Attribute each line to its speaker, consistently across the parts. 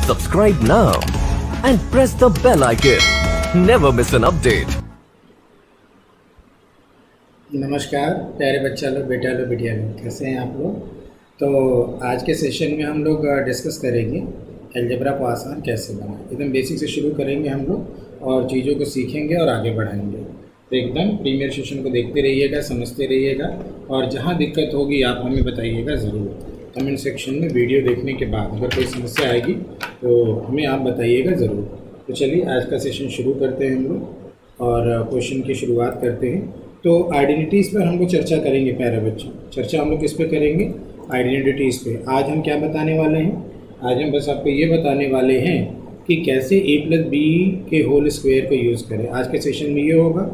Speaker 1: Subscribe now and press the bell icon. Never miss an update.
Speaker 2: नमस्कार प्यारे बच्चा लोग, बेटा लोग, बिटिया लोग, कैसे हैं आप लोग। तो आज के सेशन में हम लोग डिस्कस करेंगे अलजेब्रा को आसान कैसे बनाएं। एकदम बेसिक से शुरू करेंगे हम लोग और चीज़ों को सीखेंगे और आगे बढ़ाएंगे। तो एकदम प्रीमियर सेशन को देखते रहिएगा, समझते रहिएगा और जहाँ दिक्कत होगी आप हमें बताइएगा ज़रूर। कमेंट सेक्शन में वीडियो देखने के बाद अगर कोई समस्या आएगी तो हमें आप बताइएगा ज़रूर। तो चलिए आज का सेशन शुरू करते हैं हम लोग और क्वेश्चन की शुरुआत करते हैं। तो आइडेंटिटीज़ पर हम लोग चर्चा करेंगे प्यारे बच्चों। चर्चा हम लोग किस पे करेंगे? आइडेंटिटीज़ पे। आज हम क्या बताने वाले हैं? आज हम बस आपको ये बताने वाले हैं कि कैसे a + b के होल स्क्वायर को यूज़ करें। आज के सेशन में ये होगा,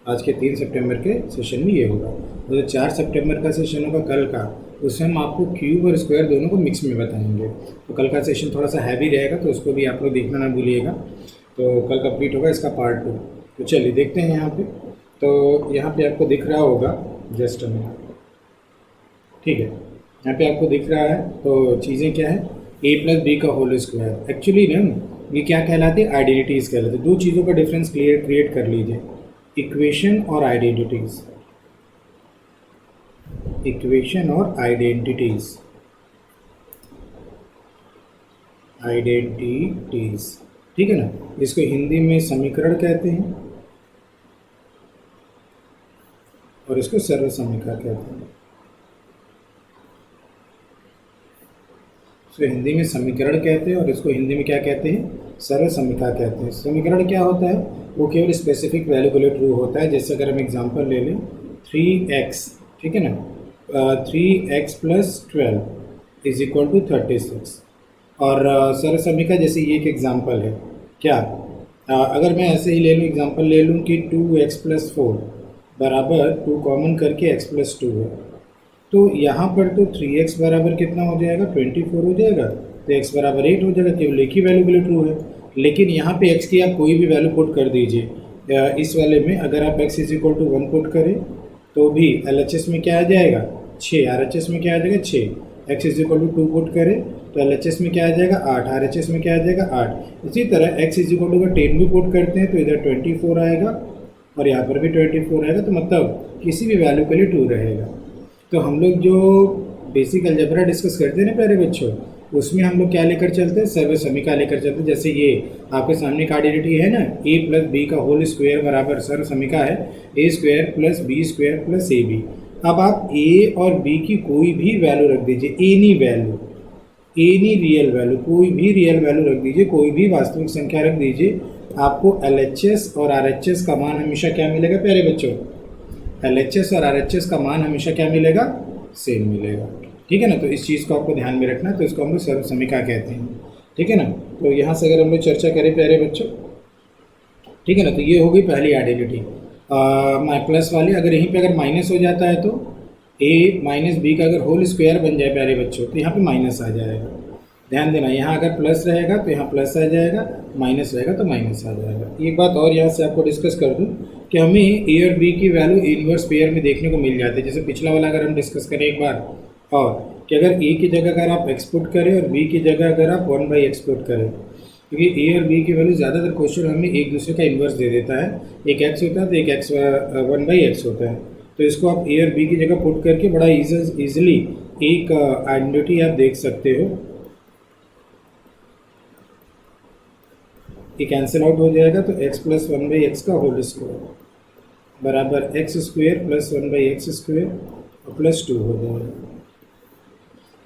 Speaker 2: आज के 3 सितंबर के सेशन में ये होगा। और जो 4 सितंबर का सेशन होगा कल का, उसमें हम आपको क्यूब और स्क्वायर दोनों को मिक्स में बताएंगे। तो कल का सेशन थोड़ा सा हैवी रहेगा, तो उसको भी आप लोग देखना ना भूलिएगा। तो कल कंप्लीट होगा इसका पार्ट 2। तो चलिए देखते हैं यहाँ पे। तो यहाँ पे आपको दिख रहा होगा, जस्ट मिनट, ठीक है, यहाँ पे आपको दिख रहा है। तो चीज़ें क्या है? a + b का होल स्क्वायर। एक्चुअली ना ये क्या कहलाती है? आइडेंटिटीज़ कहलाती है। दो चीज़ों का डिफरेंस क्रिएट कर लीजिए, इक्वेशन और आइडेंटिटीज़। इक्वेशन और आइडेंटिटीज़, आइडेंटिटीज़, ठीक है ना। इसको हिंदी में समीकरण कहते हैं और इसको सर्व समीकरण कहते हैं। इसको हिंदी में समीकरण कहते हैं और इसको हिंदी में क्या कहते हैं? सर्व समीकरण कहते हैं। समीकरण क्या होता है? वो केवल स्पेसिफिक वैल्यू के लिए ट्रू होता है। जैसे अगर हम एग्जांपल ले लें 3x, ठीक है ना, 3x + 12 = 36। और सर्व समीकरण जैसे ये एक एग्जांपल है। क्या अगर मैं ऐसे ही ले लूँ, एग्जांपल ले लूँ कि 2x + 4 बराबर 2 कॉमन करके x + 2 है, तो यहाँ पर तो 3x बराबर कितना हो जाएगा? 24 हो जाएगा। तो x बराबर 8 हो जाएगा, केवल एक ही वैल्यू के लिए ट्रू है। लेकिन यहाँ पे x की आप कोई भी वैल्यू पुट कर दीजिए। इस वाले में अगर आप x = 1 पुट करें तो भी LHS में क्या आ जाएगा? 6। RHS में क्या आ जाएगा? 6। x = 2 पुट करें तो LHS में क्या आ जाएगा? 8। RHS में क्या आ जाएगा? 8। इसी तरह x = 10 भी पुट करते हैं तो इधर 24 आएगा और यहाँ पर भी 24 आएगा। तो मतलब किसी भी वैल्यू के लिए ट्रू रहेगा। तो हम लोग जो बेसिक अलजेब्रा डिस्कस करते हैं ना प्यारे बच्चों, उसमें हम लोग क्या लेकर चलते हैं? सर्व समीकरण लेकर चलते हैं। जैसे ये आपके सामने का आइडेंटिटी है ना, a + b का होल स्क्वायर बराबर सर्व समीकरण है a² + b² + ab। अब आप a और b की कोई भी वैल्यू रख दीजिए, any value, any real value, कोई भी रियल वैल्यू रख दीजिए, कोई भी वास्तविक संख्या रख दीजिए। आपको LHS और RHS का मान हमेशा क्या मिलेगा प्यारे बच्चों? LHS और RHS का मान हमेशा क्या मिलेगा? सेम मिलेगा, ठीक है ना। तो इस चीज़ को आपको ध्यान में रखना है। तो इसको हम लोग सर्व समीकरण कहते हैं, ठीक है ना। तो यहाँ से अगर हम लोग चर्चा करें प्यारे बच्चों, ठीक है ना, तो ये हो गई पहली आइडेंटिटी प्लस वाली। अगर यहीं पे अगर माइनस हो जाता है तो a - b का अगर होल स्क्वायर बन जाए प्यारे बच्चों तो यहाँ पे माइनस आ जाएगा। ध्यान देना, यहाँ अगर प्लस रहेगा तो यहाँ प्लस आ जाएगा, माइनस रहेगा तो माइनस आ जाएगा। एक बात और यहाँ से आपको डिस्कस कर दूँ कि हमें a और b की वैल्यू इनवर्स पेयर में देखने को मिल जाती है। जैसे पिछला वाला अगर हम डिस्कस करें एक बार, और कि अगर a की जगह अगर आप x पुट करें और b की जगह अगर आप 1/x पुट करें, क्योंकि a और b की वैल्यू ज़्यादातर क्वेश्चन हमें एक दूसरे का इन्वर्स दे देता है। एक x होता है तो एक 1/x होता है। तो इसको आप a और b की जगह पुट करके बड़ा ईजिली एक आइडेंटिटी आप देख सकते हो। ये कैंसिल आउट हो जाएगा तो x + 1/x का होल स्क्वायर बराबर x² + 1/x² और +2 हो जाएगा,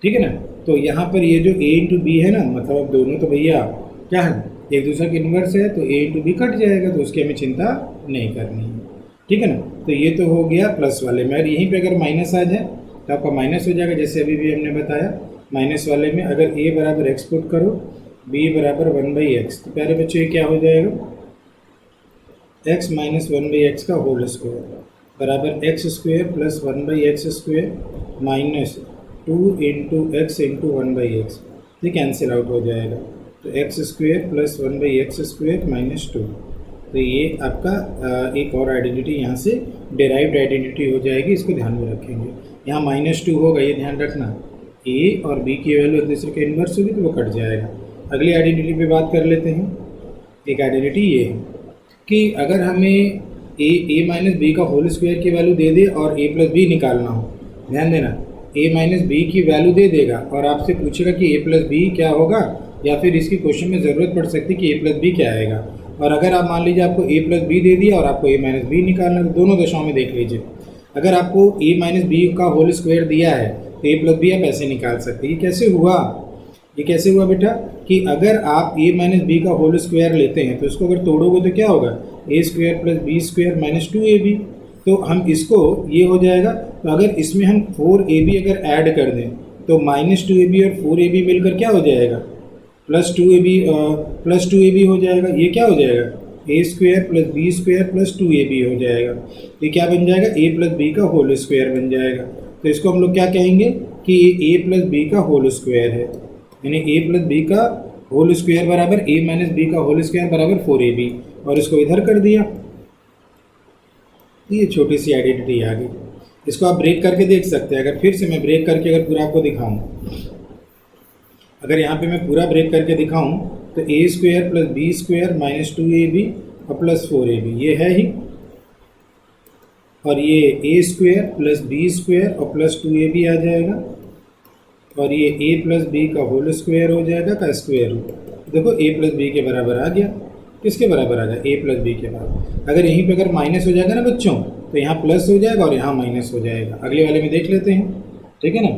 Speaker 2: ठीक है ना। तो यहाँ पर ये जो a × b है ना, मतलब अब दोनों तो भैया क्या है? एक दूसरे के इन्वर्स है, तो a × b कट जाएगा, तो उसकी हमें चिंता नहीं करनी है, ठीक है ना। तो ये तो हो गया प्लस वाले में। और यहीं पे अगर माइनस आ जाए तो आपका माइनस हो जाएगा, जैसे अभी भी हमने बताया। माइनस वाले में अगर a बराबर x पुट करो, b बराबर 1/x, तो प्यारे बच्चों ये क्या हो जाएगा? x - 1/x का होल स्क्वायर बराबर x² + 1/x² - 2 × x × 1/x। ये कैंसिल आउट हो जाएगा, तो x² + 1/x² - 2। तो ये आपका एक और आइडेंटिटी यहाँ से डेराइव्ड आइडेंटिटी हो जाएगी। इसको ध्यान में रखेंगे। यहाँ -2 होगा, ये ध्यान रखना। ए और बी की वैल्यू एक दूसरे के इन्वर्स होगी तो वो कट जाएगा। अगली आइडेंटिटी पे बात कर लेते हैं। एक आइडेंटिटी ये है कि अगर हमें ए माइनस बी का होल स्क्वायर की वैल्यू दे दे और ए प्लस बी निकालना हो, ध्यान देना, ए माइनस बी की वैल्यू दे देगा और आपसे पूछेगा कि ए प्लस बी क्या होगा, या फिर इसकी क्वेश्चन में ज़रूरत पड़ सकती है कि ए प्लस बी क्या आएगा। और अगर आप मान लीजिए आपको ए प्लस बी दे दिया और आपको ए माइनस बी निकालना, तो दोनों दशाओं में देख लीजिए, अगर आपको ए माइनस बी का होल स्क्वायर दिया है तो ए प्लस बी आप ऐसे निकाल सकते हैं। ये कैसे हुआ? ये कैसे हुआ बेटा कि अगर आप ए माइनस बी का होल स्क्वायर लेते हैं तो इसको अगर तोड़ोगे तो क्या होगा, A square plus B square minus 2ab। तो हम इसको, ये हो जाएगा, तो अगर इसमें हम 4ab अगर ऐड कर दें तो माइनस 2ab और 4ab मिलकर क्या हो जाएगा, प्लस 2ab हो जाएगा। ये क्या हो जाएगा, A square plus B square plus 2ab हो जाएगा। ये क्या बन जाएगा, ए प्लस बी का होल स्क्वायर बन जाएगा। तो इसको हम लोग क्या कहेंगे कि ए प्लस बी का होल स्क्वायर है, यानी ए प्लस बी का होल स्क्वायर बराबर ए माइनस बी का होल स्क्वायर बराबर 4ab, और इसको इधर कर दिया। ये छोटी सी आइडेंटिटी आ गई। इसको आप ब्रेक करके देख सकते हैं। अगर फिर से मैं ब्रेक करके अगर पूरा आपको दिखाऊं, अगर यहाँ पे मैं पूरा ब्रेक करके दिखाऊं तो A square plus B square minus 2ab और प्लस 4ab ये है ही, और ये A square plus B square और प्लस 2ab आ जाएगा, और ये ए प्लस बी का होल स्क्वायर हो जाएगा का स्क्वायर रूट। देखो ए प्लस बी के बराबर आ गया। किसके बराबर आ गया, ए प्लस बी के बराबर। अगर यहीं पे अगर माइनस हो जाएगा ना बच्चों, तो यहाँ प्लस हो जाएगा और यहाँ माइनस हो जाएगा। अगले वाले में देख लेते हैं, ठीक है ना,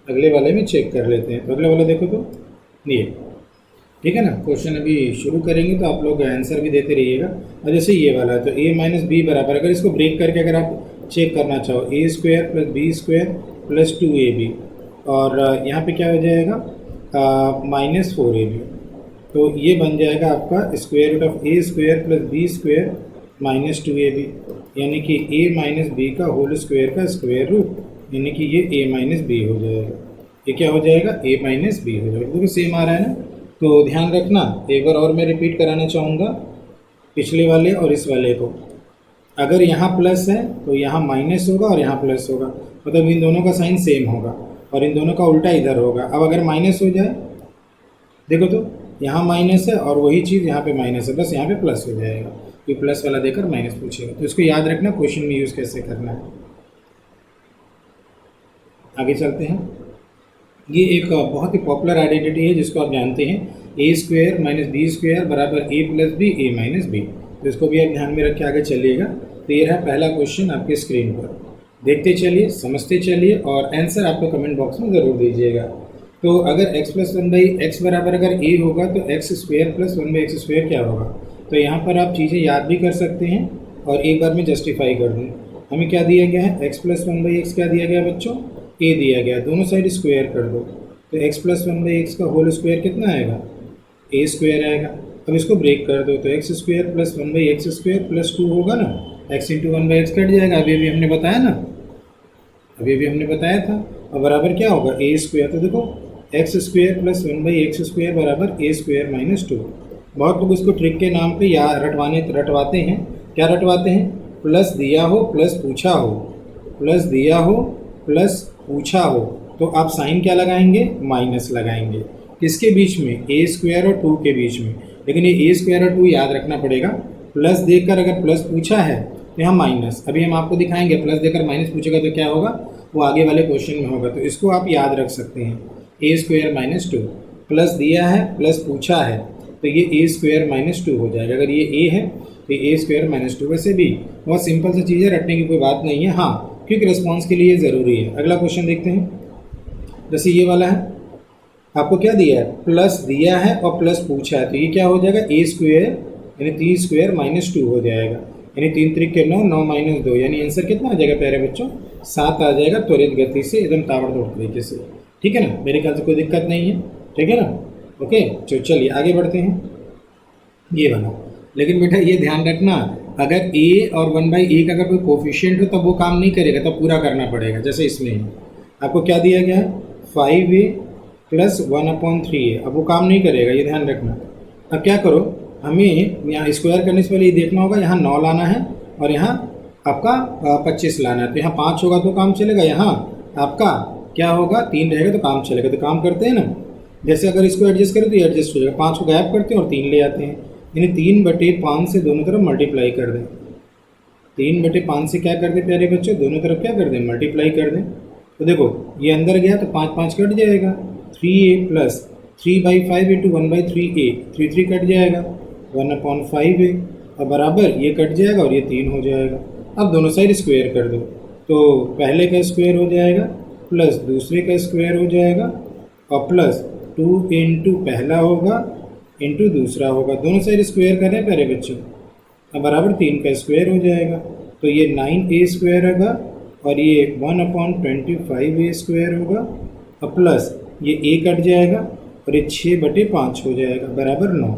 Speaker 2: अगले वाले में चेक कर लेते हैं। तो अगले वाला देखो तो ये, ठीक है ना। क्वेश्चन अभी शुरू करेंगे तो आप लोग आंसर भी देते रहिएगा। और जैसे ये वाला है तो ए माइनस बी बराबर, अगर इसको ब्रेक करके अगर आप चेक करना चाहो, A square plus B square plus 2ab, और यहाँ पे क्या हो जाएगा माइनस 4ab। तो ये बन जाएगा आपका square root of A square plus B square minus 2ab, यानी कि ए माइनस बी का होल स्क्वायर का स्क्वायर रूट, यानी कि ये ए माइनस बी हो जाएगा। ये क्या हो जाएगा, ए माइनस बी हो जाएगा। देखो सेम आ रहा है ना। तो ध्यान रखना, एक बार और मैं रिपीट कराना चाहूँगा पिछले वाले और इस वाले को। अगर यहाँ प्लस है तो यहाँ माइनस होगा और यहाँ प्लस होगा, मतलब इन दोनों का साइन सेम होगा, और इन दोनों का उल्टा इधर होगा। अब अगर माइनस हो जाए, देखो तो यहाँ माइनस है और वही चीज़ यहाँ पे माइनस है, बस यहाँ पे प्लस हो जाएगा। तो प्लस वाला देकर माइनस पूछेगा, तो इसको याद रखना, क्वेश्चन में यूज़ कैसे करना है। आगे चलते हैं। ये एक बहुत ही पॉपुलर आइडेंटिटी है जिसको आप जानते हैं, ए स्क्वायर माइनस बी स्क्वायर बराबर ए प्लस बी ए माइनस बी। तो इसको भी आप ध्यान में रख के आगे चलिएगा। तो ये रहा पहला क्वेश्चन आपके स्क्रीन पर। देखते चलिए, समझते चलिए, और आंसर आपको कमेंट बॉक्स में ज़रूर दीजिएगा। तो अगर x प्लस 1/x बराबर अगर a होगा तो x square plus 1/x square क्या होगा। तो यहाँ पर आप चीज़ें याद भी कर सकते हैं और एक बार में जस्टिफाई कर दूँ। हमें क्या दिया गया है, x प्लस 1/x क्या दिया गया बच्चों, a दिया गया। दोनों साइड स्क्वायर कर दो, तो x प्लस 1/x का होल स्क्वायर कितना आएगा, a स्क्वायर आएगा। अब इसको ब्रेक कर दो तो x square plus 1/x square plus 2 होगा ना, x इंटू 1/x कट जाएगा। अभी हमने बताया ना, अभी हमने बताया था। और बराबर क्या होगा, a स्क्वायर। तो देखो x square plus 1/x square बराबर a स्क्वायर माइनस 2। बहुत लोग इसको ट्रिक के नाम पे या रटवाते हैं। क्या रटवाते हैं, प्लस दिया हो प्लस पूछा हो, प्लस दिया हो प्लस पूछा हो, तो आप साइन क्या लगाएंगे, माइनस लगाएंगे। किसके बीच में, a स्क्वायर और 2 के बीच में। लेकिन ये a स्क्वायर और 2 याद रखना पड़ेगा। प्लस देकर अगर प्लस पूछा है तो यहाँ माइनस। अभी हम आपको दिखाएंगे, प्लस देकर माइनस पूछेगा तो क्या होगा, वो आगे वाले क्वेश्चन में होगा। तो इसको आप याद रख सकते हैं, ए स्क्वायर माइनस 2, प्लस दिया है प्लस पूछा है तो ये ए स्क्वायर माइनस 2 हो जाएगा। अगर ये ए है तो ए स्क्वायर माइनस 2। वैसे भी बहुत सिंपल सी चीज़ है, रटने की कोई बात नहीं है। हाँ, क्विक रिस्पॉन्स के लिए ज़रूरी है। अगला क्वेश्चन देखते हैं। जैसे ये वाला है, आपको क्या दिया है, प्लस दिया है और प्लस पूछा है, तो ये क्या हो जाएगा, ए स्क्वायर यानी 3 स्क्वायर माइनस 2 हो जाएगा। यानी 3 3 के 9, 9 माइनस 2, यानी आंसर कितना आ जाएगा प्यारे बच्चों, 7 आ जाएगा। त्वरित गति से, एकदम ताबड़तोड़ तरीके से, ठीक है ना। मेरे ख्याल से कोई दिक्कत नहीं है, ठीक है ना। ओके, तो चलिए आगे बढ़ते हैं। ये बना, लेकिन बेटा ये ध्यान रखना, अगर a और 1/a का अगर कोई कोफिशिएंट हो तब वो काम नहीं करेगा, तब पूरा करना पड़ेगा। जैसे इसमें आपको क्या दिया गया है, 5a प्लस 1/3a। अब वो काम नहीं करेगा, ये ध्यान रखना। अब क्या करो, हमें यहाँ स्क्वायर करने से पहले ये देखना होगा, यहाँ 9 लाना है और यहाँ आपका 25 लाना है। तो यहाँ 5 होगा तो काम चलेगा, यहाँ आपका क्या होगा, 3 रहेगा तो काम चलेगा। तो काम करते हैं ना, जैसे अगर इसको एडजस्ट करें तो ये एडजस्ट हो जाएगा, 5 को गायब करते हैं और 3 ले आते हैं, यानी 3/5 से दोनों तरफ मल्टीप्लाई कर दें। 3/5 से क्या कर दें प्यारे बच्चों, दोनों तरफ क्या कर दें, मल्टीप्लाई कर दें। तो देखो ये अंदर गया तो 5 5 कट जाएगा, 3a plus 3/5 into 1/3a, 3 cut जाएगा, 1/5a और बराबर ये कट जाएगा और ये 3 हो जाएगा। अब दोनों साइड स्क्वायर कर दो, तो पहले का स्क्वायर हो जाएगा प्लस दूसरे का स्क्वायर हो जाएगा और प्लस 2 इंटू पहला होगा इंटू दूसरा होगा, दोनों साइड स्क्वायर कर रहे हैं प्यारे बच्चों, अब बराबर 3 का स्क्वायर हो जाएगा। तो ये 9a स्क्वायर होगा और ये 1/25a स्क्वायर होगा और प्लस ये a कट जाएगा और ये 6/5 हो जाएगा बराबर 9।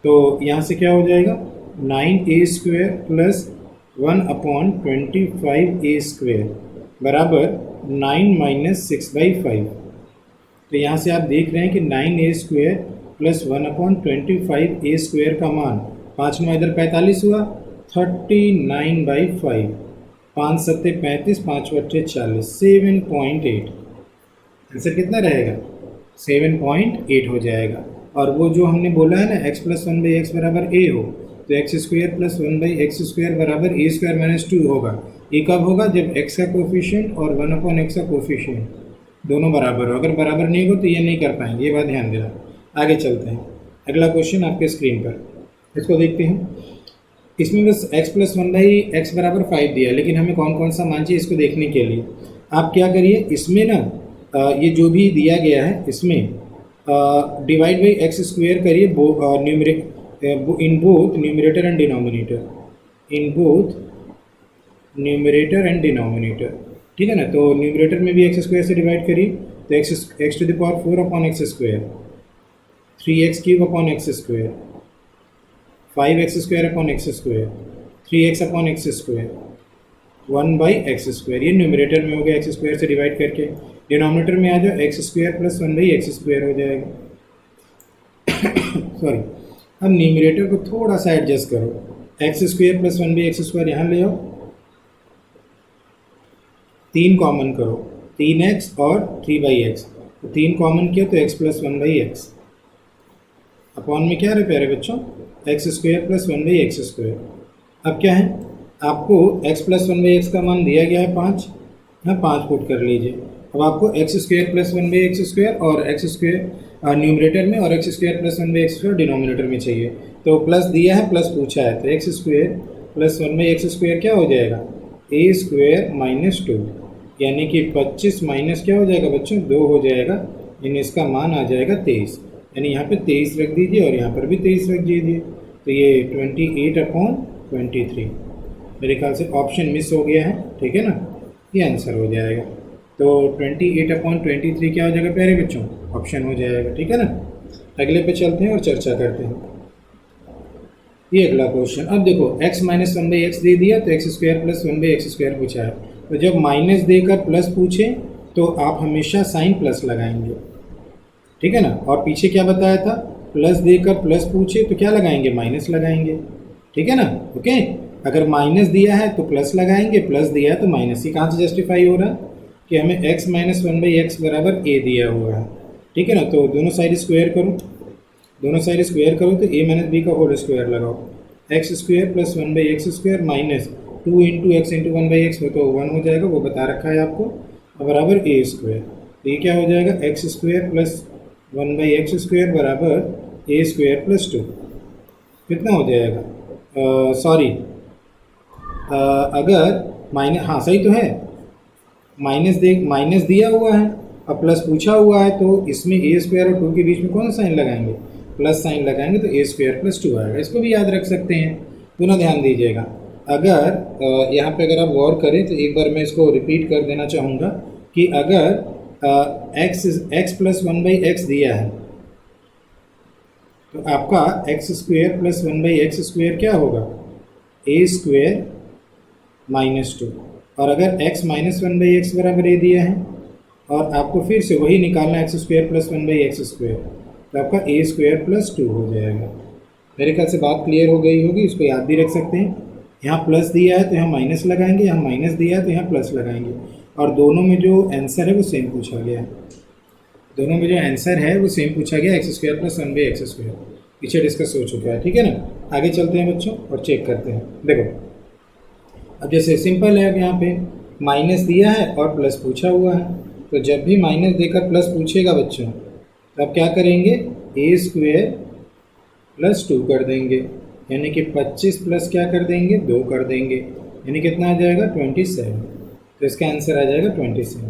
Speaker 2: तो यहाँ से क्या हो जाएगा, 9a square plus 1/25a square बराबर 9 माइनस 6/5। तो यहाँ से आप देख रहे हैं कि 9a square plus 1/25a square का मान 5 9 इधर 45 हुआ, 39/5, 5 7 35, 5 8 40, 7.8। आंसर कितना रहेगा, 7.8 हो जाएगा। और वो जो हमने बोला है ना x प्लस 1/x बराबर a हो, तो x square plus 1/x square बराबर a स्क्वायर माइनस 2 होगा। ये कब होगा, जब x का कोफिशिएंट और 1/x का कोफिशिएंट दोनों बराबर हो। अगर बराबर नहीं हो तो ये नहीं कर पाएंगे, ये बात ध्यान देना। आगे चलते हैं, अगला क्वेश्चन आपके स्क्रीन पर, इसको देखते हैं। इसमें बस x प्लस 1/x बराबर 5 दिया है, लेकिन हमें कौन कौन सा मान चाहिए इसको देखने के लिए आप क्या करिए, इसमें ना ये जो भी दिया गया है इसमें डिवाइड बाई एक्स स्क्वायर करिए, in both numerator and denominator, in both numerator and denominator, ठीक है ना। तो न्यूमरेटर में भी एक्स स्क्वायर से डिवाइड करिए, तो x to the power 4 upon x square, 3x cube upon x square, 5x square upon x square, 3x upon x square, 1/x square. ये न्यूमरेटर में हो गया एक्स स्क्वायर से डिवाइड करके। डिनोमिनेटर में आ जाओ, x square plus 1/x square हो जाएगा। सॉरी, अब न्यूमरेटर को थोड़ा सा एडजस्ट करो, x square plus 1/x square यहाँ ले आओ, 3 कॉमन करो, 3x और 3/x, तो 3 कॉमन किया तो x प्लस 1/x अपॉन में क्या रहे प्यारे बच्चों, x square plus 1/x square. अब क्या है, आपको x प्लस 1/x का मान दिया गया है 5, हाँ 5 पुट कर लीजिए। अब आपको x square plus 1/x square और एक्स स्क्वायर न्यूमरेटर में और x square plus 1/x square denominator में चाहिए। तो प्लस दिया है प्लस पूछा है, तो x square plus 1/x square क्या हो जाएगा, a स्क्वायर माइनस 2, यानी कि 25 माइनस क्या हो जाएगा बच्चों, 2 हो जाएगा, यानी इसका मान आ जाएगा 23। यानी यहाँ पे 23 रख दीजिए और यहाँ पर भी 23 रख दीजिए, तो ये 28/23। मेरे ख्याल से ऑप्शन मिस हो गया है, ठीक है ना, ये आंसर हो जाएगा। तो 28/23 क्या हो जाएगा प्यारे बच्चों, ऑप्शन हो जाएगा, ठीक है ना। अगले पे चलते हैं और चर्चा करते हैं। ये अगला क्वेश्चन, अब देखो x माइनस 1/x दे दिया, तो x square plus 1/x square पूछा है। तो जब माइनस देकर प्लस पूछे तो आप हमेशा साइन प्लस लगाएंगे, ठीक है ना। और पीछे क्या बताया था, प्लस देकर प्लस पूछे तो क्या लगाएंगे, माइनस लगाएंगे, ठीक है ना। ओके, अगर माइनस दिया है तो प्लस लगाएंगे, प्लस दिया है तो माइनस। ये कहाँ से जस्टिफाई हो रहा है कि हमें x माइनस 1/x बराबर a दिया हुआ है, ठीक है ना। तो दोनों साइड स्क्वायर करो, दोनों साइड स्क्वायर करो तो a माइनस b का होल स्क्वायर लगाओ, x square plus 1/x square minus 2 into x into 1/x हो तो 1 हो जाएगा, वो बता रखा है आपको, और बराबर a स्क्वायर। तो ये क्या हो जाएगा, x square plus 1/x square बराबर a स्क्वायर प्लस 2, कितना हो जाएगा, सॉरी अगर माइनस, हाँ सही तो है, माइनस दिया हुआ है और प्लस पूछा हुआ है, तो इसमें a स्क्वायर और 2 के बीच में कौन सा साइन लगाएंगे, प्लस साइन लगाएंगे, तो a स्क्वायर प्लस 2 आएगा। इसको भी याद रख सकते हैं, पुनः ध्यान दीजिएगा। अगर यहाँ पे अगर आप गौर करें तो एक बार मैं इसको रिपीट कर देना चाहूँगा कि अगर x प्लस 1/x दिया है तो आपका x square plus 1/x square क्या होगा, a स्क्वायर माइनस 2। और अगर x माइनस 1/x बराबर a दिया है और आपको फिर से वही निकालना x square plus 1/x square, तो आपका a स्क्वायर प्लस 2 हो जाएगा। मेरे ख्याल से बात क्लियर हो गई होगी, इसको याद भी रख सकते हैं। यहाँ प्लस दिया है तो यहाँ माइनस लगाएंगे, यहाँ माइनस दिया है तो यहाँ प्लस लगाएंगे, और दोनों में जो आंसर है वो सेम पूछा गया है। दोनों में जो आंसर है वो सेम पूछा गया, एक्स स्क्वायर प्लस 1/x²। पीछे डिस्कस हो चुका है, ठीक है ना। आगे चलते हैं बच्चों और चेक करते हैं। देखो अब जैसे सिंपल है, अब यहाँ पे माइनस दिया है और प्लस पूछा हुआ है, तो जब भी माइनस देकर प्लस पूछेगा बच्चों, तब क्या करेंगे, a² + 2 कर देंगे, यानी कि 25 प्लस क्या कर देंगे, 2 कर देंगे, यानी कितना आ जाएगा 27। तो इसका आंसर आ जाएगा 27,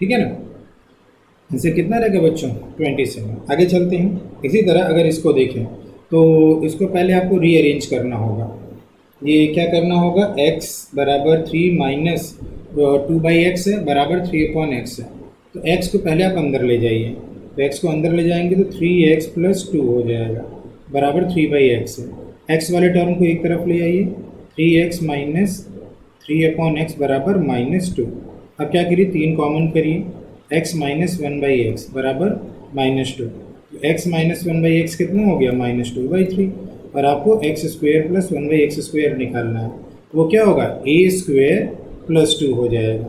Speaker 2: ठीक है ना। आंसर कितना रहेगा बच्चों, 27। आगे चलते हैं। इसी तरह अगर इसको देखें तो इसको पहले आपको रीअरेंज करना होगा। ये क्या करना होगा, x बराबर 3 माइनस 2/x है बराबर 3/x है। तो x को पहले आप अंदर ले जाइए, तो x को अंदर ले जाएंगे तो 3x + 2 हो जाएगा बराबर 3/x है। x वाले टर्म को एक तरफ ले आइए, 3x माइनस 3/x बराबर -2। अब क्या करिए, 3 कॉमन करिए, x माइनस 1/x बराबर -2। तो x माइनस 1/x कितना हो गया, -2/3। और आपको x² + 1/x² निकालना है, वो क्या होगा, a² + 2 हो जाएगा,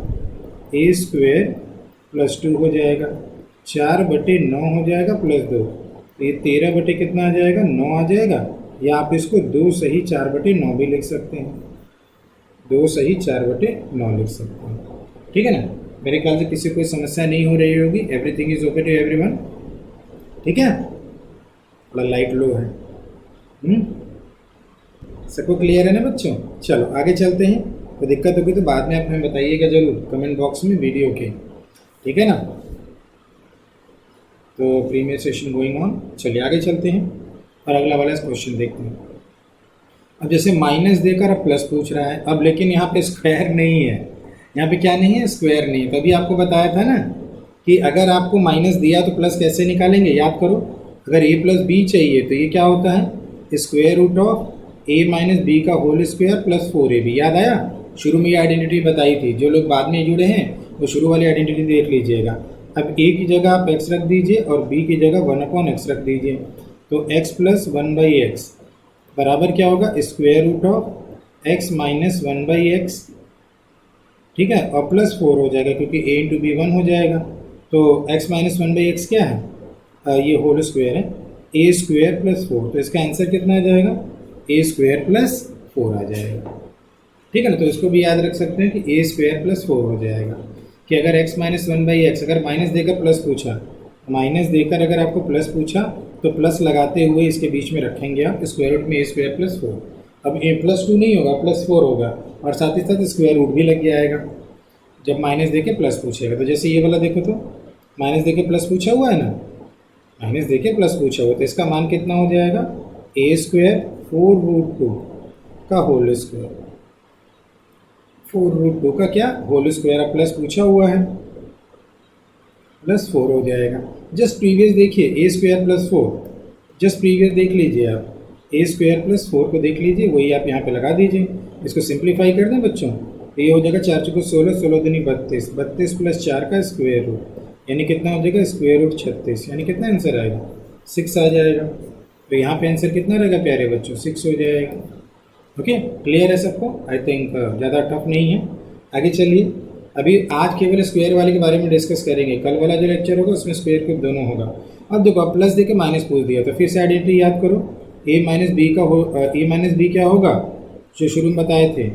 Speaker 2: a² + 2 हो जाएगा, 4/9 हो जाएगा +2। तो ये 13 कितना आ जाएगा, 9 आ जाएगा। या आप इसको 2 सही 4/9 भी लिख सकते हैं, 2 सही 4/9 लिख सकते हैं, ठीक है ना। मेरे ख्याल से किसी कोई समस्या नहीं हो रही होगी, everything is okay to everyone, ठीक है। थोड़ा लाइट लो है, सबको क्लियर है ना बच्चों। चलो आगे चलते हैं। तो दिक्कत होगी तो बाद में आप हमें बताइएगा जरूर कमेंट बॉक्स में वीडियो के, ठीक है ना। तो प्रीमियर सेशन गोइंग ऑन। चलिए आगे चलते हैं और अगला वाला क्वेश्चन देखते हैं। अब जैसे माइनस देकर अब प्लस पूछ रहा है, अब लेकिन यहाँ पे स्क्वायर नहीं है, यहाँ पे क्या नहीं है, स्क्वायर नहीं है। तभी आपको बताया था ना कि अगर आपको माइनस दिया तो प्लस कैसे निकालेंगे, याद करो। अगर a + b चाहिए तो ये क्या होता है, √a - b का होल स्क्वायर प्लस 4ab। याद आया, शुरू में ये आइडेंटिटी बताई थी। जो लोग बाद में जुड़े हैं वो शुरू वाली आइडेंटिटी देख लीजिएगा। अब a की जगह आप x रख दीजिए और b की जगह 1/x रख दीजिए। तो x + 1/x बराबर क्या होगा, √x - 1/x, ठीक है, और +4 हो जाएगा क्योंकि a × b 1 हो जाएगा। तो x - 1/x क्या है, ये होल स्क्वायर है, a² + 4। तो इसका आंसर कितना आ जाएगा, a² + 4 आ जाएगा, ठीक है ना। तो इसको भी याद रख सकते हैं कि a² + 4 हो जाएगा। कि अगर x - 1/x, अगर माइनस देकर प्लस पूछा, माइनस देकर अगर आपको प्लस पूछा तो प्लस लगाते हुए इसके बीच में रखेंगे आप स्क्वायर रूट में a² + 4। अब a + 2 नहीं होगा, +4 होगा, और साथ ही साथ स्क्वायर रूट भी लग जाएगा जब माइनस देके प्लस पूछेगा। तो जैसे ये वाला देखो, तो माइनस देके प्लस पूछा हुआ है ना, माइनस देके प्लस पूछा हुआ, तो इसका मान कितना हो जाएगा, a² 4√2 का होल स्क्वायर, 4√2 का क्या, होल स्क्वायर। अब प्लस पूछा हुआ है, +4 हो जाएगा। जस्ट प्रीवियस देखिए, a² + 4, जस्ट प्रीवियस देख लीजिए आप, a² + 4 को देख लीजिए, वही आप यहाँ पे लगा दीजिए। इसको सिंप्लीफाई कर दें बच्चों, तो ये हो जाएगा 4 × 4 = 16, 16 दूनी 32, 32 + 4 का स्क्वायर रूट, यानी कितना हो जाएगा, √36, यानी कितना आंसर आएगा, 6 आ जाएगा। तो यहाँ पे आंसर कितना रहेगा प्यारे बच्चों, 6 हो जाएगा। ओके, क्लियर है सबको, आई थिंक ज़्यादा टफ नहीं है। आगे चलिए, अभी आज केवल स्क्वायर वाले के बारे में डिस्कस करेंगे, कल वाला जो लेक्चर होगा उसमें स्क्वायर क्यूब दोनों होगा। अब देखो, अब प्लस देके माइनस पूछ दिया, तो फिर से आइडेंटिटी याद करो, a - b क्या होगा, जो शुरू में बताए थे,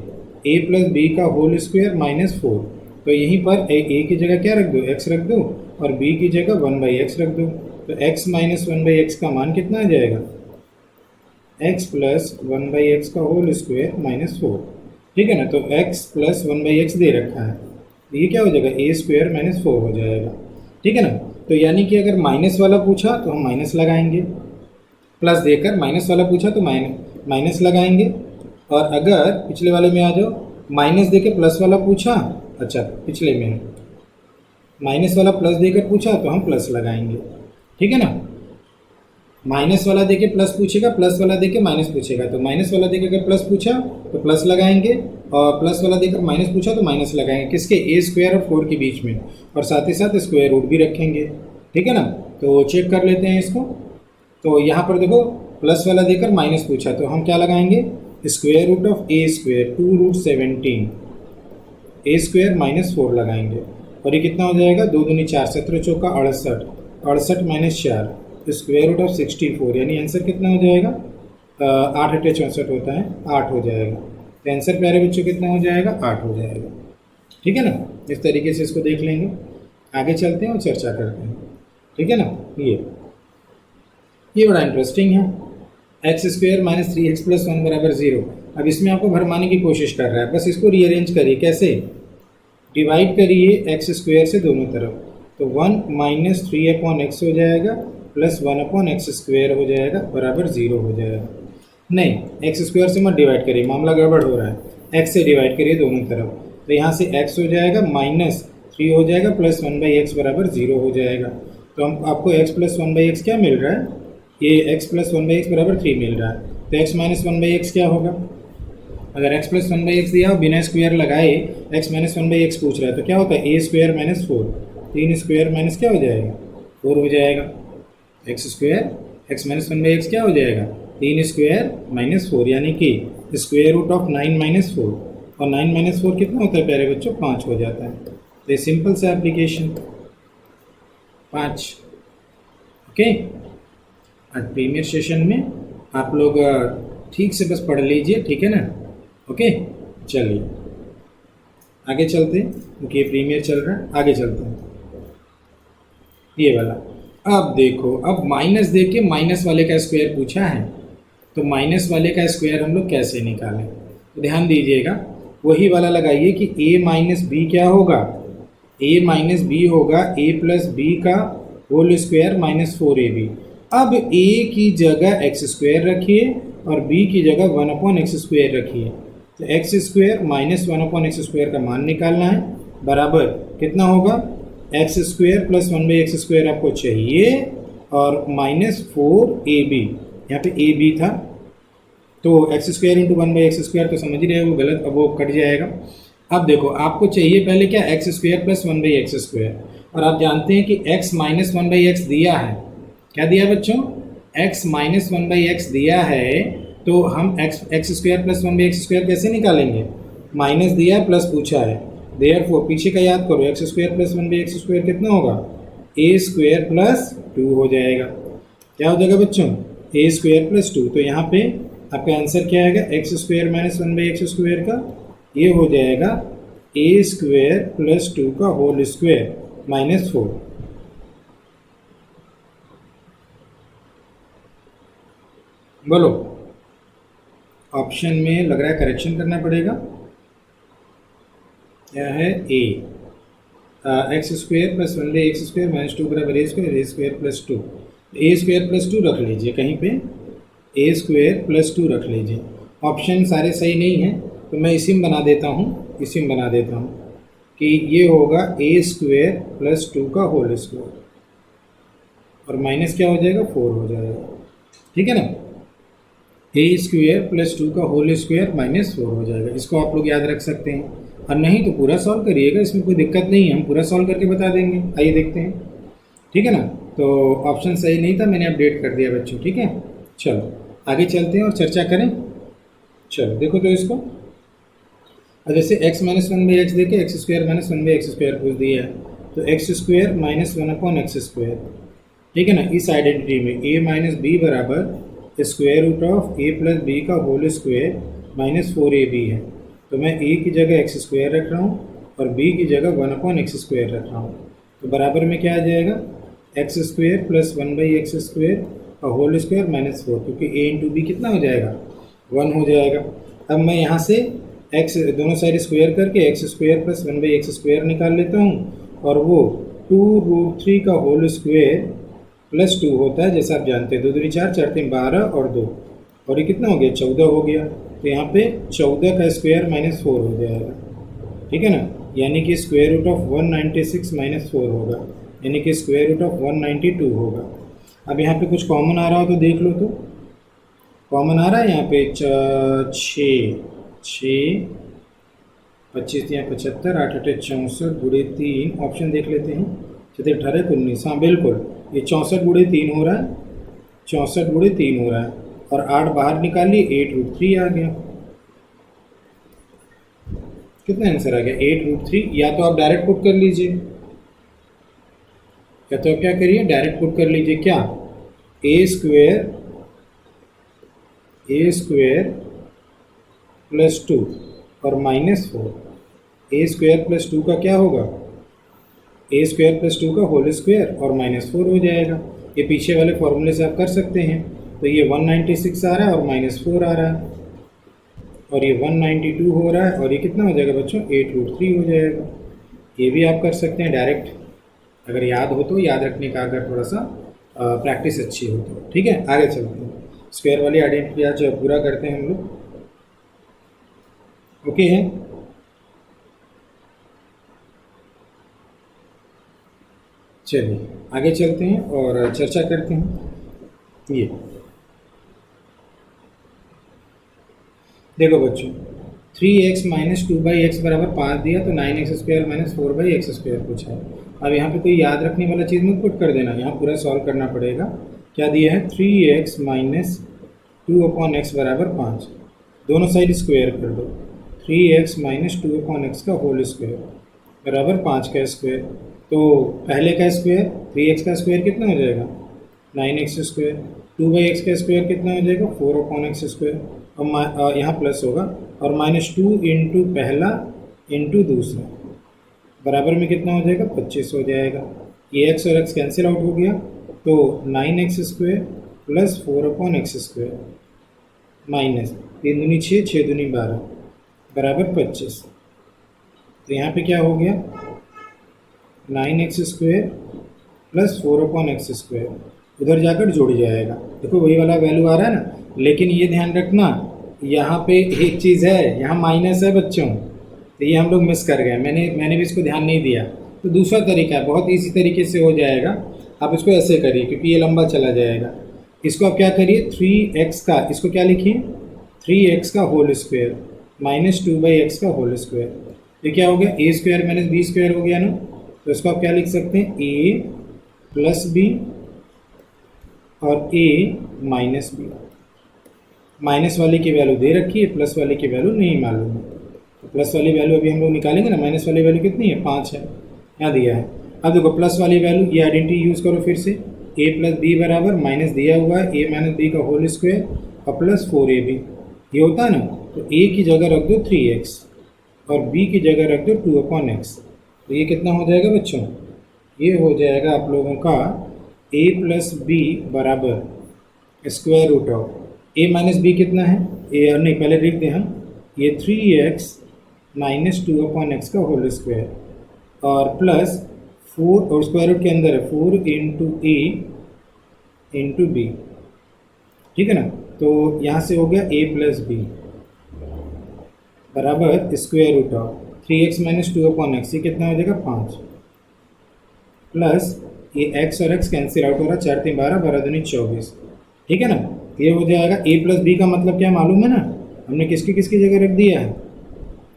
Speaker 2: a + b का होल स्क्वायर -4। तो यहीं पर a की जगह क्या रख दो, x रख दो, और b की जगह 1/x रख दो। तो x - 1/x का मान कितना आ जाएगा, x + 1/x का होल स्क्वायर -4, ठीक है ना। तो x + 1/x दे रखा है, ये क्या हो जाएगा, a² - 4 हो जाएगा, ठीक है ना। तो यानी कि अगर माइनस वाला पूछा तो हम माइनस लगाएंगे, प्लस देकर माइनस वाला पूछा तो माइनस लगाएंगे। और अगर पिछले वाले में आ जाओ, माइनस देकर प्लस वाला पूछा, अच्छा पिछले में माइनस वाला प्लस देकर पूछा तो हम प्लस लगाएंगे, ठीक है ना। माइनस वाला देके प्लस पूछेगा, प्लस वाला देके माइनस पूछेगा, तो माइनस वाला देके अगर प्लस पूछा तो प्लस लगाएंगे, और प्लस वाला देकर माइनस पूछा तो माइनस लगाएंगे, किसके, a² और 4 के बीच में, और साथ ही साथ स्क्वायर रूट भी रखेंगे, ठीक है ना। तो चेक कर लेते हैं इसको। तो यहाँ पर देखो, प्लस वाला देकर माइनस पूछा तो हम क्या लगाएंगे, √a², 2√17, a² - 4 लगाएंगे, और ये कितना हो जाएगा, 2 दूनी 4, 17 चौका 68, 68 माइनस 4 स्क्वायर रूट ऑफ 64, यानी आंसर कितना हो जाएगा? 8 अट्ठे 64 होता है, 8 हो जाएगा। तो आंसर प्यारे बच्चों कितना हो जाएगा? 8 हो जाएगा। ठीक है ना, इस तरीके से इसको देख लेंगे। आगे चलते हैं और चर्चा करते हैं। ठीक है ना, ये बड़ा इंटरेस्टिंग है। X square minus 3x plus 1 बराबर 0। अब इसमें आपको भरमाने की कोशिश कर रहा है, बस इसको रीअरेंज करिए। कैसे? डिवाइड करिए एक्स स्क्वायर से दोनों तरफ, तो 1 माइनस 3/x हो जाएगा प्लस 1/x स्क्वायर हो जाएगा बराबर 0 हो जाएगा। नहीं, एक्स स्क्वायर से मत डिवाइड करिए, मामला गड़बड़ हो रहा है। एक्स से डिवाइड करिए दोनों तरफ, तो यहाँ से x हो जाएगा माइनस 3 हो जाएगा प्लस 1/x बराबर 0 हो जाएगा। तो हम आपको x प्लस 1/x क्या मिल रहा है? ये x प्लस 1/x बराबर 3 मिल रहा है। तो x माइनस 1/x क्या होगा? अगर x प्लस 1/x दिया हो बिना स्क्वायर लगाए, x माइनस 1/x पूछ रहा है, तो क्या होता है? a square minus 4, 3 square minus क्या हो जाएगा? 4 हो जाएगा। x square x minus 1/x क्या हो जाएगा? 3 स्क्वायर माइनस 4, यानी कि स्क्वायर रूट ऑफ 9 माइनस 4, और 9 माइनस 4 कितना होता है प्यारे बच्चों? 5 हो जाता है। तो ये सिंपल सा एप्लीकेशन 5। ओके, आज प्रीमियर सेशन में आप लोग ठीक से बस पढ़ लीजिए। ठीक है ना? ओके, चलिए आगे चलते हैं, क्योंकि ये प्रीमियर चल रहा है। आगे चलते हैं, ये वाला। अब देखो, अब माइनस दे के माइनस वाले का स्क्वायर पूछा है, तो माइनस वाले का स्क्वायर हम लोग कैसे निकालें? तो ध्यान दीजिएगा, वही वाला लगाइए कि a माइनस बी क्या होगा? a माइनस बी होगा a प्लस बी का होल स्क्वायर माइनस 4ab। अब a की जगह एक्स स्क्वायर रखिए और b की जगह 1/x स्क्वायर रखिए। तो x square minus 1/x square का मान निकालना है, बराबर कितना होगा? X square plus 1/x square आपको चाहिए, और माइनस 4ab, यहाँ पे ab था, तो x square into 1/x square तो समझ ही रहे हो, वो गलत, अब वो कट जाएगा। अब देखो, आपको चाहिए पहले क्या? X square plus 1/x square, और आप जानते हैं कि x माइनस 1/x दिया है। क्या दिया बच्चों? x माइनस 1/x दिया है, तो हम x square plus 1/x square कैसे निकालेंगे? माइनस दिया है, प्लस पूछा है, देयरफॉर पीछे का याद करो, x square plus 1/x square कितना होगा? a स्क्वायर प्लस 2 हो जाएगा। क्या हो जाएगा बच्चों? a square plus 2। तो यहाँ पे आपका आंसर क्या आएगा? X square minus 1/x square का ये हो जाएगा a स्क्वायर प्लस 2 का होल स्क्वायर माइनस 4। बोलो, ऑप्शन में लग रहा है करेक्शन करना पड़ेगा। क्या है? a x square plus 1/x square minus 2 बराबर a square plus 2। a square plus 2 रख लीजिए कहीं पे, a स्क्वायर प्लस 2 रख लीजिए। ऑप्शन सारे सही नहीं हैं, तो मैं इसी में बना देता हूँ कि ये होगा a स्क्वायर प्लस 2 का होल स्क्वायर, और माइनस क्या हो जाएगा? 4 हो जाएगा। ठीक है ना? a स्क्वायर प्लस 2 का होल स्क्वायर माइनस 4 हो जाएगा। इसको आप लोग याद रख सकते हैं, और नहीं तो पूरा सॉल्व करिएगा, इसमें कोई दिक्कत नहीं है, हम पूरा सॉल्व करके बता देंगे। आइए देखते हैं। ठीक है ना? तो ऑप्शन सही नहीं था, मैंने अपडेट कर दिया बच्चों। ठीक है, चलो आगे चलते हैं और चर्चा करें। चलो देखो, तो इसको जैसे x माइनस 1/x देके x square minus 1/x square पूछ दिया है, तो x square minus 1/x square. ठीक है ना? इस आइडेंटिटी में a माइनस बी बराबर square root of a plus B का होल स्क्वायर माइनस 4ab है। तो मैं a की जगह एक्स स्क्वायर रख रहा हूँ और b की जगह 1/x स्क्वायर रख रहा हूँ। तो बराबर में क्या आ जाएगा? X square plus 1/x square का होल स्क्वायर माइनस 4, क्योंकि a इंटू बी कितना हो जाएगा? 1 हो जाएगा। अब मैं यहाँ से x दोनों साइड स्क्वायर करके x square plus 1/x square निकाल लेता हूँ, और वो 2√3 का होल स्क्वायर प्लस 2 होता है, जैसा आप जानते हैं। 2 दूनी 4, 4 3 12 और 2, और ये कितना हो गया? 14 हो गया। तो यहाँ पे 14 का स्क्वायर माइनस 4 हो जाएगा। ठीक है ना? यानी कि स्क्वायर रूट ऑफ 196 माइनस 4 होगा, यानी कि स्क्वायर रूट ऑफ 192 होगा। अब यहाँ पे कुछ कॉमन आ रहा हो तो देख लो, तो कॉमन आ रहा है यहाँ पे 6 25 या 75, 8 8 64 गुणे 3। ऑप्शन देख लेते हैं, 7 18 19। हाँ बिल्कुल, ये 64 गुणे 3 हो रहा है, 64 गुणे 3 हो रहा है, और 8 बाहर निकालिए, 8√3 आ गया। कितना आंसर आ गया? 8√3। या तो आप डायरेक्ट पुट कर लीजिए, या तो आप क्या करिए, डायरेक्ट पुट कर लीजिए क्या, ए स्क्वेयर प्लस 2 और -4, ए स्क्वेयर प्लस 2 का क्या होगा, ए स्क्वेयर प्लस 2 का होल स्क्वेयर और -4 हो जाएगा। ये पीछे वाले फॉर्मूले से आप कर सकते हैं। तो ये 196 आ रहा है और -4 आ रहा है, और ये 192 हो रहा है, और ये कितना हो जाएगा बच्चों, 8√3 हो जाएगा। ये भी आप कर सकते हैं डायरेक्ट, अगर याद हो तो, याद रखने का अगर थोड़ा सा प्रैक्टिस अच्छी हो तो। ठीक है, आगे चलते हैं। स्क्वायर वाली आइडेंटिटी आज पूरा करते हैं हम लोग। ओके है, चलिए आगे चलते हैं और चर्चा करते हैं। ये देखो बच्चों, 3x माइनस 2/x बराबर 5 दिया, तो 9x² माइनस 4/x² पूछा है। अब यहाँ पे कोई याद रखने वाला चीज़ मत पुट कर देना, यहाँ पूरा सॉल्व करना पड़ेगा। क्या दिया है, 3x माइनस 2/x बराबर 5, दोनों साइड स्क्वायर कर दो। 3x माइनस 2/x का होल स्क्वायर बराबर 5 का स्क्वायर। तो पहले का स्क्वायर 3x का स्क्वायर कितना हो जाएगा, 9x², 2/x का स्क्वायर कितना हो जाएगा, 4/x², और यहाँ प्लस होगा, और -2 इंटू पहला इंटू दूसरा बराबर में कितना हो जाएगा, 25 हो जाएगा। ये x और x कैंसिल आउट हो गया, तो 9x² प्लस 4/x² माइनस 3 दूनी 6, 6 दूनी 12 बराबर 25। तो यहाँ पे क्या हो गया, 9x² प्लस 4/x², उधर जाकर जुड़ जाएगा। देखो वही वाला वैल्यू आ रहा है ना, लेकिन ये ध्यान रखना यहाँ पे एक चीज़ है, यहाँ माइनस है बच्चों, तो ये हम लोग मिस कर गए, मैंने भी इसको ध्यान नहीं दिया। तो दूसरा तरीका है, बहुत इसी तरीके से हो जाएगा। आप इसको ऐसे करिए, क्योंकि ये लंबा चला जाएगा। इसको आप क्या करिए, 3x का, इसको क्या लिखिए, 3x का होल स्क्वायर माइनस 2/x का होल स्क्वायर। ये क्या हो गया, a² माइनस b² हो गया ना। तो इसको आप क्या लिख सकते हैं, a प्लस b और a माइनस b। माइनस वाले की वैल्यू दे रखी है, प्लस वाले की वैल्यू नहीं मालूम है। तो प्लस वाली वैल्यू अभी हम लोग निकालेंगे ना, माइनस वाली वैल्यू कितनी है, 5 है, यहाँ दिया है। अब देखो प्लस वाली वैल्यू, ये आइडेंटिटी यूज़ करो फिर से, a प्लस बी बराबर माइनस दिया हुआ है a माइनस बी का होल स्क्वायर और प्लस 4ab, ये होता है ना। तो a की जगह रख दो 3x और b की जगह रख दो 2/x। तो ये कितना हो जाएगा बच्चों, ये हो जाएगा आप लोगों का a प्लस बी बराबर square root of a minus B कितना है, a नहीं पहले लिख दें हम, ये 3x माइनस 2/x का होल स्क्वायर और प्लस 4, और स्क्वायर रूट के अंदर है 4 इंटू a इंटू बी, ठीक है ना। तो यहाँ से हो गया a प्लस बी बराबर square root of 3x minus 2/x, ये कितना हो जाएगा 5, प्लस ये x और x कैंसिल आउट हो रहा है, 4 3 12 12 दूनी 24, ठीक है ना। ये हो जाएगा a प्लस बी का मतलब क्या मालूम है ना, हमने किसकी किसकी जगह रख दिया है,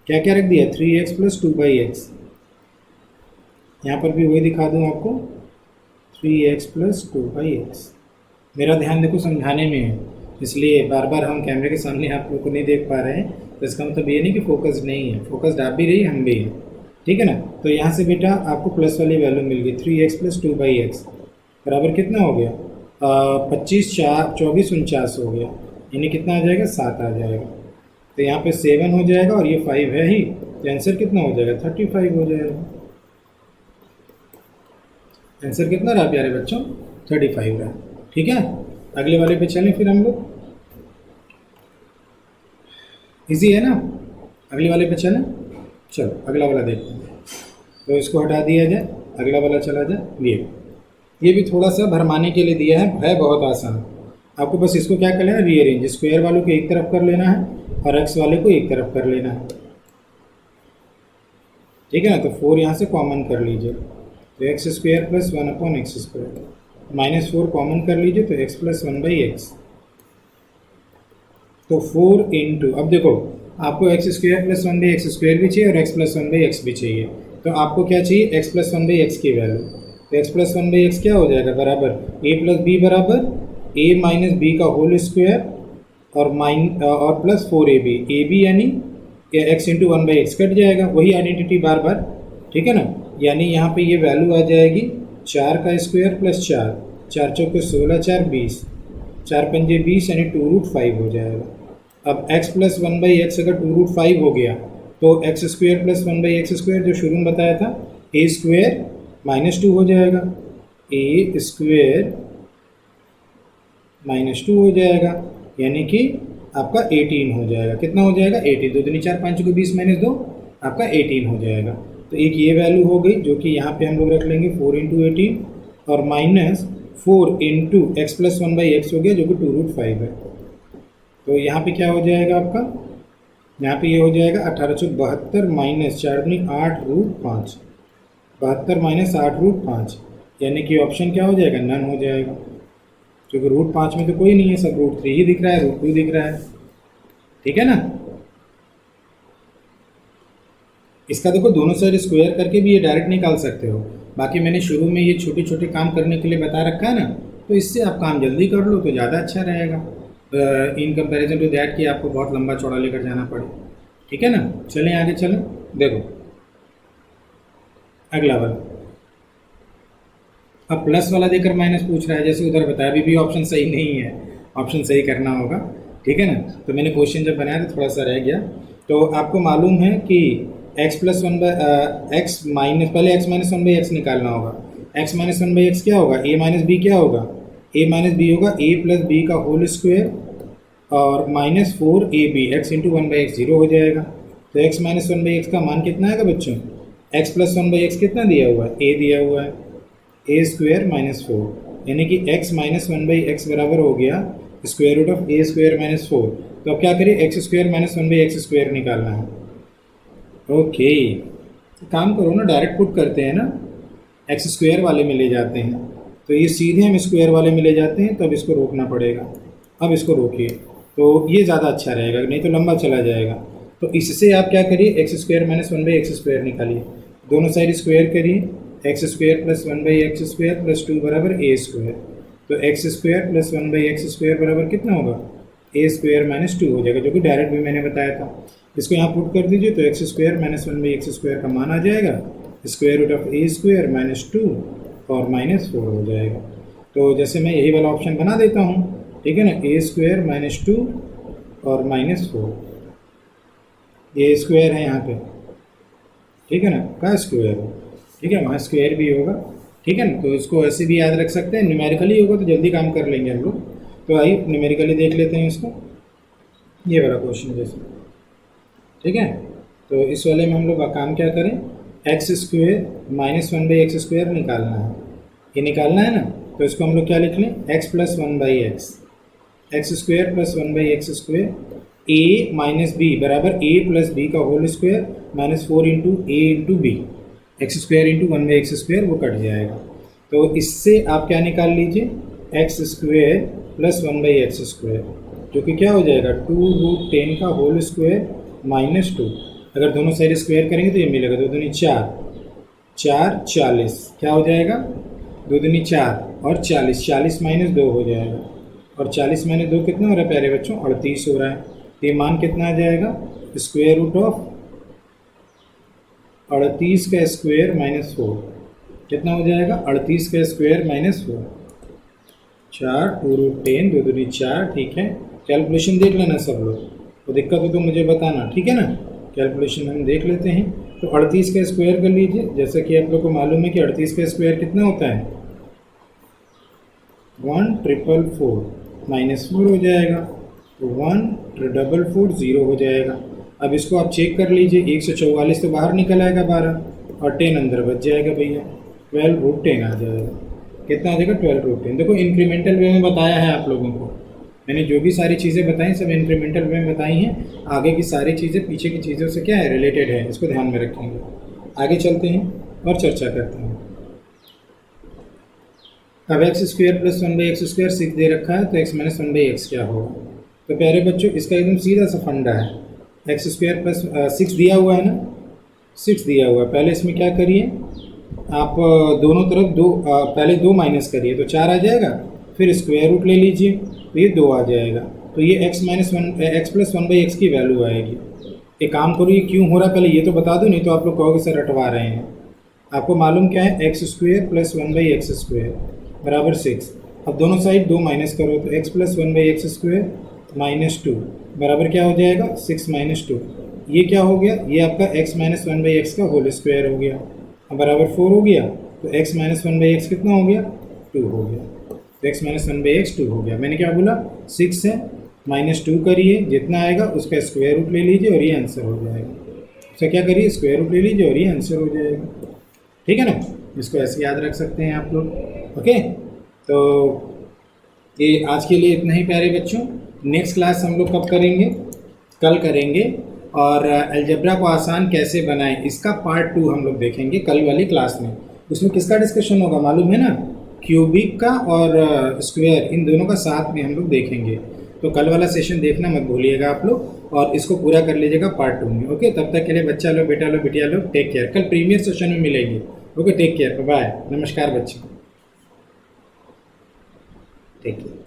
Speaker 2: क्या क्या रख दिया, 3x प्लस 2/x। यहाँ पर भी वही दिखा दूँ आपको, 3x प्लस 2/x। मेरा ध्यान देखो समझाने में है, इसलिए बार बार हम कैमरे के सामने आप लोग को नहीं देख पा रहे हैं। तो इसका मतलब ये नहीं कि फोकस नहीं है, फोकस्ड आप भी रही, हम भी हैं, ठीक है ना। तो यहाँ से बेटा आपको प्लस वाली वैल्यू मिल गई, 3x प्लस 2/x बराबर कितना हो गया, 25 4 24 49 हो गया, यानी कितना आ जाएगा, 7 आ जाएगा। तो यहाँ पे 7 हो जाएगा और ये 5 है ही, तो आंसर कितना हो जाएगा, 35 हो जाएगा। आंसर कितना रहा प्यारे बच्चों, 35 रहा, ठीक है। अगले वाले पे चलें फिर हम लोग, इजी है ना, अगले वाले पे चलें। चलो अगला वाला देखते हैं, तो इसको हटा दिया जाए, अगला वाला चला जाए। ये भी थोड़ा सा भरमाने के लिए दिया है बहुत आसान। आपको बस इसको क्या कर लेना, रीअरेंज, स्क्वायर वालों को एक तरफ कर लेना है और एक्स वाले को एक तरफ कर लेना है, ठीक है ना। तो 4 यहाँ से कॉमन कर लीजिए, तो x² प्लस 1/x², -4 कॉमन कर लीजिए तो x प्लस 1/x। तो 4 इंटू, अब देखो आपको x² प्लस 1/x² भी चाहिए और x प्लस 1/x भी चाहिए। तो आपको क्या चाहिए, x प्लस 1/x की वैल्यू। तो x प्लस 1/x क्या हो जाएगा, बराबर a प्लस b बराबर a माइनस b का होल स्क्वायर और प्लस 4ab, ab यानी x इंटू 1/x कट जाएगा, वही आइडेंटिटी बार बार, ठीक है ना। यानी यहाँ पे ये वैल्यू आ जाएगी 4 का स्क्वायर प्लस 4, 4 चौके 16, 4 20, 4 पंजे 20 यानी 2√5 हो जाएगा। अब x प्लस 1/x अगर 2√5 हो गया तो x square plus 1/x square जो शुरू में बताया था a स्क्वायर माइनस 2 हो जाएगा, a स्क्वायर माइनस 2 हो जाएगा, यानी कि आपका 18 हो जाएगा। कितना हो जाएगा? 18। 2 दूनी 4, 5 को 20 माइनस 2 आपका 18 हो जाएगा। तो एक ये वैल्यू हो गई जो कि यहाँ पे हम लोग रख लेंगे 4 × 18 और माइनस 4 × x प्लस 1/x हो गया जो कि 2√5 है। तो यहाँ पे क्या हो जाएगा आपका? यहाँ पे ये हो जाएगा 1872 माइनस 4 दूनी 8√5, 72 माइनस 8√5, यानी कि ऑप्शन क्या हो जाएगा? नन हो जाएगा, क्योंकि √5 में तो कोई नहीं है, सब √3 ही दिख रहा है, √2 दिख रहा है। ठीक है ना? इसका देखो दोनों साइड स्क्वायर करके भी ये डायरेक्ट निकाल सकते हो। बाकी मैंने शुरू में ये छोटे छोटे काम करने के लिए बता रखा है ना, तो इससे आप काम जल्दी कर लो तो ज़्यादा अच्छा रहेगा इन कंपैरिजन टू दैट कि आपको बहुत लंबा चौड़ा लेकर जाना पड़े। ठीक है ना? चलें आगे चलें। देखो अगला वाला, अब प्लस वाला देकर माइनस पूछ रहा है, जैसे उधर बताया। अभी भी ऑप्शन सही नहीं है, ऑप्शन सही करना होगा। ठीक है ना? तो मैंने क्वेश्चन जब बनाया तो थोड़ा सा रह गया। तो आपको मालूम है कि x प्लस 1/x माइनस, पहले x माइनस 1/x निकालना होगा। x माइनस 1/x क्या होगा? a माइनस बी क्या होगा? a माइनस बी होगा a प्लस बी का होल स्क्वायर और minus 4ab, x into 1/x 0 हो जाएगा। तो x माइनस 1/x का मान कितना आएगा बच्चों? x प्लस 1/x कितना दिया हुआ है? a दिया हुआ है, a स्क्वायर माइनस 4, यानी कि x माइनस 1/x बराबर हो गया square root of a square minus 4। तो अब क्या करिए? x square minus 1/x square निकालना है। ओके, काम करो ना, डायरेक्ट पुट करते हैं ना, एक्स स्क्वायर वाले में ले जाते हैं, तो ये सीधे हम स्क्वायर वाले में ले जाते हैं, तो अब इसको रोकना पड़ेगा। अब इसको रोकिए तो ये ज़्यादा अच्छा रहेगा, नहीं तो लंबा चला जाएगा। तो इससे आप क्या करिए? X square minus 1/x square निकालिए, दोनों साइड स्क्वायर करिए। X square plus 1/x square plus 2 बराबर a स्क्वायर। तो x square plus 1/x square बराबर कितना होगा? a स्क्वायर माइनस 2 हो जाएगा, जो कि डायरेक्ट भी मैंने बताया था। इसको यहाँ पुट कर दीजिए, तो x square minus 1/x square का मान आ जाएगा square root of a square minus 2 और माइनस 4 हो जाएगा। तो जैसे मैं यही वाला ऑप्शन बना देता हूँ, ठीक है ना, a स्क्वायर माइनस 2 और माइनस 4, ये स्क्वायर है यहाँ पे, ठीक है ना, का स्क्वायर है, ठीक है, वहाँ स्क्वायर भी होगा। ठीक है ना? तो इसको ऐसे भी याद रख सकते हैं, न्यूमेरिकली होगा तो जल्दी काम कर लेंगे हम लोग। तो आइए न्यूमेरिकली देख लेते हैं इसको, ये वाला क्वेश्चन जैसे। ठीक है, तो इस वाले में हम लोग काम क्या करें? X square minus 1/x square निकालना है, ये निकालना है ना। तो इसको हम लोग क्या लिख लें? x plus 1/x, x square plus 1/x square, a minus B बराबर a प्लस बी का whole square minus 4 into a into B, x square into 1/x square वो कट जाएगा। तो इससे आप क्या निकाल लीजिए? X square plus 1/x square, जो कि क्या हो जाएगा? 2√10 का होल स्क्वायर माइनस 2। अगर दोनों साइड स्क्वायर करेंगे तो ये मिलेगा 2 दूनी 4, 4 40, क्या हो जाएगा? 2 दूनी 4 और 40, 40 माइनस 2 हो जाएगा, और 40 माइनस 2 कितना हो रहा है प्यारे बच्चों? 38 हो रहा है। तो ये मान कितना आ जाएगा? स्क्वायर रूट ऑफ 38 का स्क्वायर माइनस 4, कितना हो जाएगा? 38 का स्क्वायर माइनस 4, 4 2√10, 2 दूनी 4, ठीक है। कैलकुलेशन देख लेना सब लोग, तो दिक्कत हो तो मुझे बताना, ठीक है ना। कैलकुलेशन हम देख लेते हैं। तो 38 का स्क्वायर कर लीजिए, जैसा कि आप लोग को मालूम है कि 38 का स्क्वायर कितना होता है? 1444 माइनस 4 हो जाएगा, तो 1444 0 हो जाएगा। अब इसको आप चेक कर लीजिए, 144 तो बाहर निकल आएगा 12 और 10 अंदर बच जाएगा भैया, 12√10 आ जाएगा। कितना आ जाएगा? 12√10। देखो इंक्रीमेंटल वे में बताया है आप लोगों को, मैंने जो भी सारी चीज़ें बताई सब इंक्रीमेंटल वे में बताई हैं। आगे की सारी चीज़ें पीछे की चीज़ों से क्या है? रिलेटेड है, इसको ध्यान में रखेंगे। आगे चलते हैं और चर्चा करते हैं। अब x square plus 1/x square 6 दे रखा है, तो x माइनस 1/x क्या होगा? तो प्यारे बच्चों इसका एकदम सीधा सा फंडा है, एक्स स्क्वायर प्लस 6 दिया हुआ है ना, 6 दिया हुआ है। पहले इसमें क्या करिए आप, दोनों तरफ पहले 2 माइनस करिए तो 4 आ जाएगा, फिर स्क्वायर रूट ले लीजिए तो ये 2 आ जाएगा। तो ये x प्लस 1/x की वैल्यू आएगी। एक काम करो, ये क्यों हो रहा है पहले ये तो बता दो, नहीं तो आप लोग कहोगे सर रटवा रहे हैं। आपको मालूम क्या है, x square plus 1/x square बराबर 6। अब दोनों साइड 2 माइनस करो तो x plus 1/x square minus 2 बराबर क्या हो जाएगा, 6 माइनस 2। ये क्या हो गया, ये आपका x माइनस 1/x का होल स्क्वायर हो गया। अब बराबर 4 हो गया तो x माइनस 1/x कितना हो गया, 2 हो गया। तो x माइनस 1/x 2 हो गया। मैंने क्या बोला, 6 है माइनस 2 करिए, जितना आएगा उसका स्क्वायर रूट ले लीजिए और ये आंसर हो जाएगा। उसका क्या करिए, स्क्वायर रूट ले लीजिए और ये आंसर हो जाएगा। ठीक है ना, इसको ऐसे याद रख सकते हैं आप लोग। ओके, तो ये आज के लिए इतना ही प्यारे बच्चों। नेक्स्ट क्लास हम लोग कब करेंगे, कल करेंगे। और अलजेब्रा को आसान कैसे बनाएं इसका पार्ट 2 हम लोग देखेंगे कल वाली क्लास में। उसमें किसका डिस्कशन होगा मालूम है ना, क्यूबिक का और स्क्वायर, इन दोनों का साथ में हम लोग देखेंगे। तो कल वाला सेशन देखना मत भूलिएगा आप लोग, और इसको पूरा कर लीजिएगा पार्ट 2 में। ओके, तब तक के लिए बच्चा लोग, बेटा लोग, बिटिया लोग, टेक केयर। कल प्रीमियर सेशन में मिलेंगे। ओके, टेक केयर, बाय, नमस्कार बच्चों, टेक केयर।